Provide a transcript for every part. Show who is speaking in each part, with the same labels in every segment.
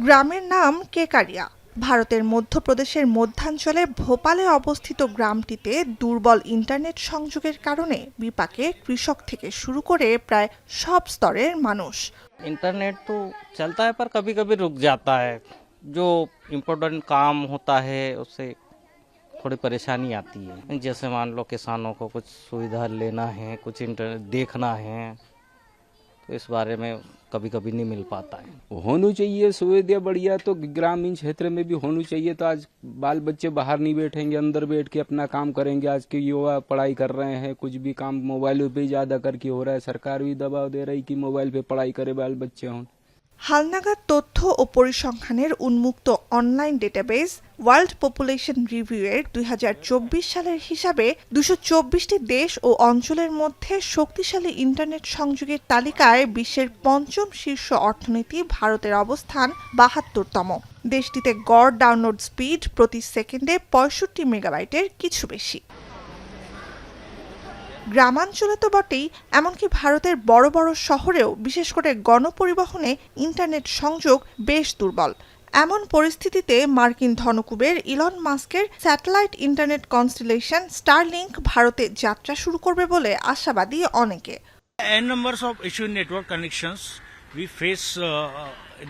Speaker 1: গ্রামের নাম কেকারিয়া। ভারতের মধ্যপ্রদেশের মধ্যাঞ্চলে ভোপালে অবস্থিত গ্রামটিতে দুর্বল ইন্টারনেট সংযোগের কারণে বিপাকে কৃষক থেকে শুরু করে প্রায় সব স্তরের মানুষ।
Speaker 2: इंटरनेट तो चलता है पर कभी कभी रुक जाता है। जो इम्पोर्टेंट काम होता है उससे थोड़ी परेशानी आती है। जैसे मान लो किसानों को कुछ सुविधा लेना है, कुछ इंटरनेट देखना है, तो इस बारे में कभी कभी नहीं मिल पाता है।
Speaker 3: होनी चाहिए सुविधा बढ़िया, तो ग्रामीण क्षेत्र में भी होनी चाहिए। तो आज बाल बच्चे बाहर नहीं बैठेंगे, अंदर बैठ के अपना काम करेंगे। आज के युवा पढ़ाई कर रहे हैं, कुछ भी काम मोबाइल पे ही ज्यादा करके हो रहा है। सरकार भी दबाव दे रही कि मोबाइल पे पढ़ाई करे बाल बच्चे हों।
Speaker 1: হালনাগাদ তথ্য ও পরিসংখ্যানের উন্মুক্ত অনলাইন ডেটাবেস ওয়ার্ল্ড পপুলেশন রিভিউ-এর 2024 সালের হিসাবে 224টি দেশ ও অঞ্চলের মধ্যে শক্তিশালী ইন্টারনেট সংযোগের তালিকায় বিশ্বের পঞ্চম শীর্ষ অর্থনীতি ভারতের অবস্থান 72তম। দেশটিতে গড় ডাউনলোড স্পিড প্রতি সেকেন্ডে 65 মেগাবাইটের কিছু বেশি। গ্রামাঞ্চলে তো বটেই, এমনকি ভারতের বড় বড় শহরেও বিশেষ করে গণপরিবহনে ইন্টারনেট সংযোগ বেশ দুর্বল। এমন পরিস্থিতিতে মার্কিন ধনকুবের ইলন মাস্কের স্যাটেলাইট ইন্টারনেট কনস্টেলেশন স্টারলিংক ভারতে যাত্রা শুরু করবে বলে আশাবাদী অনেকে।
Speaker 4: N numbers of issue in network connections. We face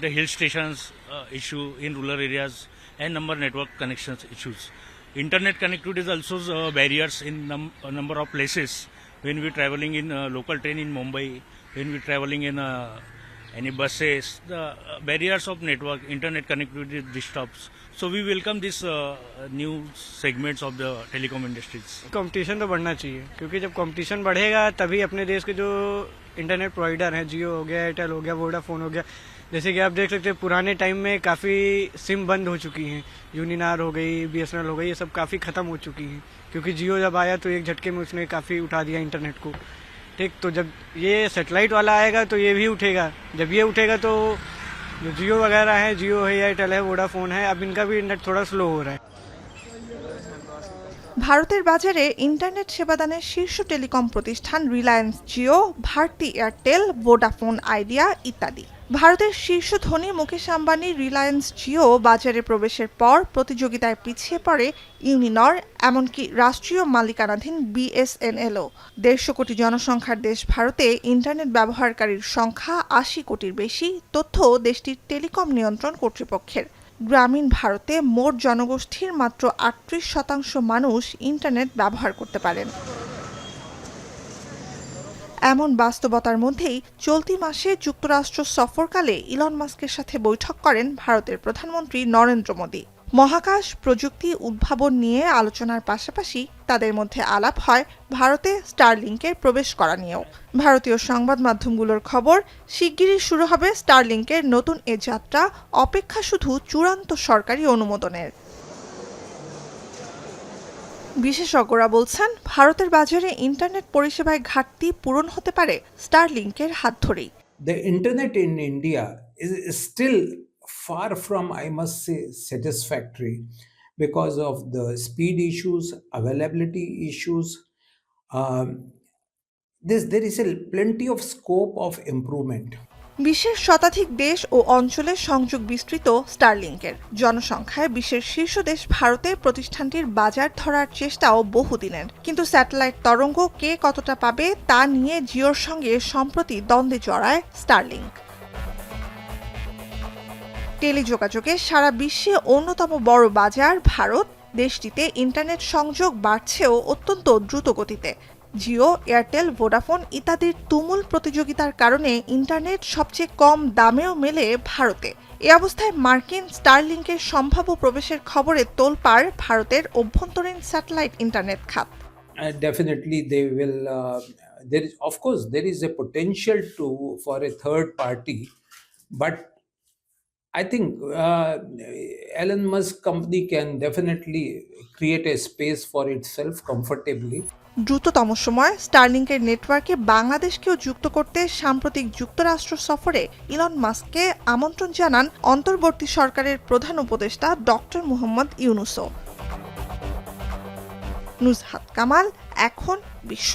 Speaker 4: the hill stations issue in rural areas and number network connections issues. Internet connectivity is also barriers in number of places. When we traveling in local train in Mumbai, when we traveling in any buses, the barriers of network, internet connectivity disturbs. So we welcome this new segments of the telecom industries.
Speaker 5: Competition तो बढ़ना चाहिए, क्योंकि जब competition बढ़ेगा तभी अपने देश के जो इंटरनेट प्रोवाइडर हैं, जियो हो गया, एयरटेल हो गया, वोडाफोन हो गया, जैसे कि आप देख सकते हैं पुराने टाइम में काफ़ी सिम बंद हो चुकी हैं। यूनिनार हो गई, BSNL हो गई, ये सब काफ़ी ख़त्म हो चुकी हैं, क्योंकि जियो जब आया तो एक झटके में उसने काफ़ी उठा दिया इंटरनेट को। ठीक, तो जब ये सैटेलाइट वाला आएगा तो ये भी उठेगा। जब ये उठेगा तो जो जियो वगैरह है, जियो है, एयरटेल है, वोडाफोन है, अब इनका भी इंटरनेट थोड़ा स्लो हो रहा है।
Speaker 1: ভারতের বাজারে ইন্টারনেট সেবাদানের শীর্ষ টেলিকম প্রতিষ্ঠান রিলায়েন্স জিও, ভারতী এয়ারটেল, ভোডাফোন আইডিয়া ইত্যাদি। ভারতের শীর্ষ ধনী মুকেশ আম্বানি রিলায়েন্স জিও বাজারে প্রবেশের পর প্রতিযোগিতায় পিছিয়ে পড়ে ইউনিনর, এমনকি রাষ্ট্রীয় মালিকানাধীন BSNL-ও। 150 কোটি জনসংখ্যার দেশ ভারতে ইন্টারনেট ব্যবহারকারীর সংখ্যা 80 কোটির বেশি, তথ্য দেশটির টেলিকম নিয়ন্ত্রণ কর্তৃপক্ষের। গ্রামীণ ভারতে মোট জনগোষ্ঠীর মাত্র 38% মানুষ ইন্টারনেট ব্যবহার করতে পারেন। এমন বাস্তবতার মধ্যেই চলতি মাসে যুক্তরাষ্ট্র সফরকালে ইলন মাস্কের সাথে বৈঠক করেন ভারতের প্রধানমন্ত্রী নরেন্দ্র মোদী। মহাকাশ প্রযুক্তি উদ্ভাবন নিয়ে আলোচনার পাশাপাশি তাদের মধ্যে আলাপ হয় ভারতে স্টারলিংকের প্রবেশ করা নিয়েও। ভারতীয় সংবাদ মাধ্যমগুলোর খবর, শিগগিরই শুরু হবে স্টারলিংকের নতুন এ যাত্রা, অপেক্ষা শুধু চূড়ান্ত সরকারি অনুমোদনের। বিশেষজ্ঞরা বলছেন, ভারতের বাজারে ইন্টারনেট পরিষেবায় ঘাটতি পূরণ হতে পারে স্টারলিংকের হাত ধরেই।
Speaker 6: The internet in India is still far from, I must say, satisfactory because of the speed issues, availability issues. There is plenty of scope of improvement.
Speaker 1: বিশ্বের শতাধিক দেশ ও অঞ্চলে সংযোগ বিস্তৃত স্টারলিংকের। জনসংখ্যায় বিশ্বের শীর্ষ দেশ ভারতে প্রতিষ্ঠানটির বাজার ধরার চেষ্টাও বহুদিনের, কিন্তু স্যাটেলাইট তরঙ্গ কে কতটা পাবে তা নিয়ে জিওর সঙ্গে সম্প্রতি দ্বন্দ্বে জড়ায় স্টারলিংক। টেলিযোগাযোগে সারা বিশ্বে অন্যতম বড় বাজার ভারত, দেশটিতে ইন্টারনেট সংযোগ বাড়ছেও অত্যন্ত দ্রুত গতিতে। জিও, এয়ারটেল, ভোডাফোন ইত্যাদির তুমুল প্রতিযোগিতার কারণে ইন্টারনেট সবচেয়ে কম দামেও মেলে ভারতে। এ অবস্থায় মার্কিন স্টারলিংকের সম্ভাব্য প্রবেশের খবরে তোলপাড় ভারতের অভ্যন্তরীণ স্যাটেলাইট ইন্টারনেট খাত।
Speaker 6: Definitely they will, there is a potential for a third party, but I think Elon Musk company can definitely create a space for itself comfortably.
Speaker 1: দ্রুততম সময় স্টারলিংকের নেটওয়ার্কে বাংলাদেশকেও যুক্ত করতে সাম্প্রতিক যুক্তরাষ্ট্র সফরে ইলন মাস্ককে আমন্ত্রণ জানান অন্তর্বর্তী সরকারের প্রধান উপদেষ্টা ডক্টর মোহাম্মদ ইউনূসও। নুজহাত কামাল, এখন বিশ্ব।